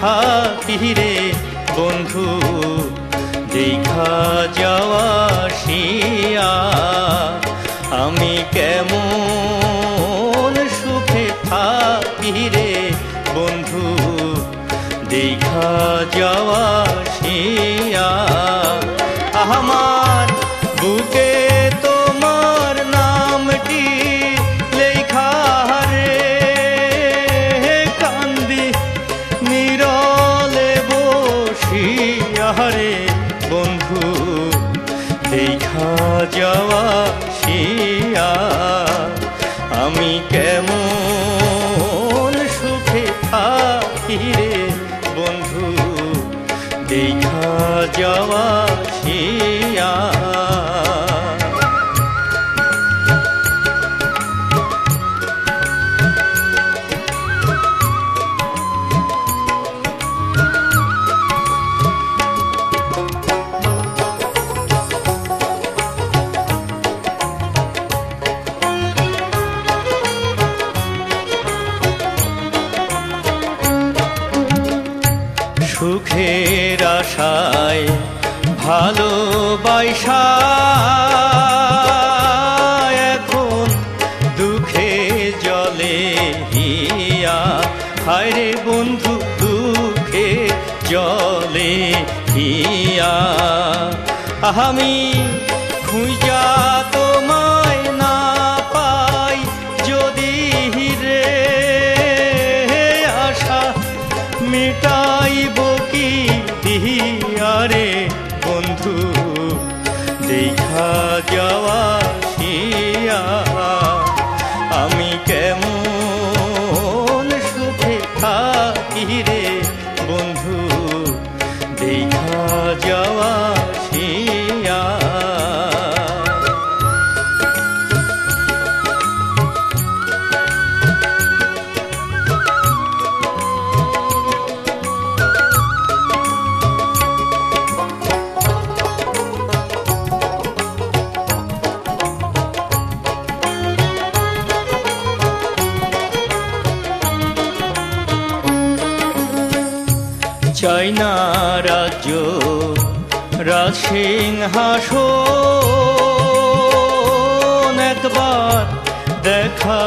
থাকি রে বন্ধু দেখা যাওয়া শিয়া আমি কেমন সুখে থাকি রে বন্ধু দেখা যাওয়া শিয়া আমার বুকে তোমার নামটি লেখা রে কান্দি নীরলে বসিয়া রে বন্ধু দেখা যাওয়া শিয়া আমি কেমন সুখে থাকি রে বন্ধু দেখা যাওয়া শিয়া সুখের আশায় ভালোবাসা এখন দুঃখে জলে হিয়া হায় রে বন্ধু দুঃখে জলে হিয়া আমি খুঁজা তোমায় না পাই যদি রে আশা মিটাইব কি দিয়া রে বন্ধু দেখা যাওয়া শিয়া আমি কেমন সুখে থাকি রে বন্ধু দেখা যাওয়া শিয়া চাই না রাজ্য রাজসিংহাসন একবার দেখা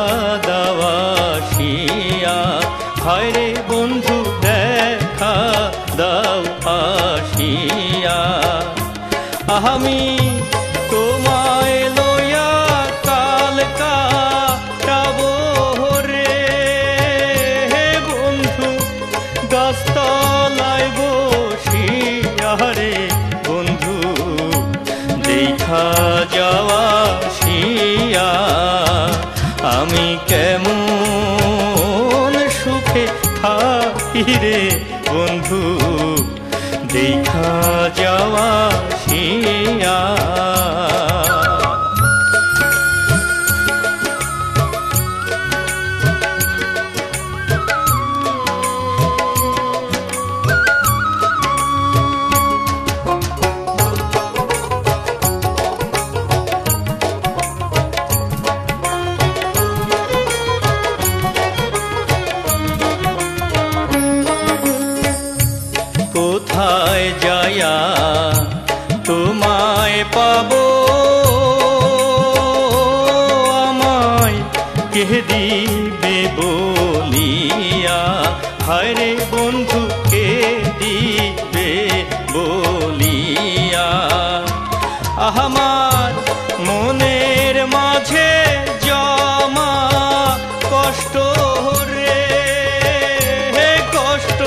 দেওয়া শিয়া হায় রে বন্ধু দেখা দাও আসিয়া আমি তোমায় লইয়া কাল কাটাবো রে বন্ধু গাছতলায় বসিয়া রে বন্ধু দেখা যাওয়া শিয়া আমি কেমন সুখে থাকি রে বন্ধু দেখা যাওয়া শিয়া কোথায় যায়া তোমায় পাবো আমায় কে দিবে বলিয়া হায় রে বন্ধু কে দিবে বলিয়া আমার মনের মাঝে জমা কষ্ট রে কষ্ট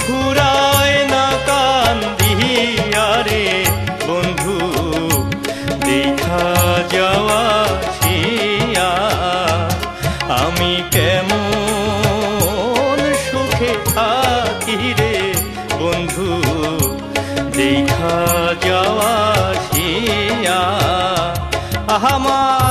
ফুরায় না কান্দিয়া রে বন্ধু দেখা যাওয়া শিয়া আমি কেমন সুখে থাকি রে বন্ধু দেখা যাওয়া শিয়া আমার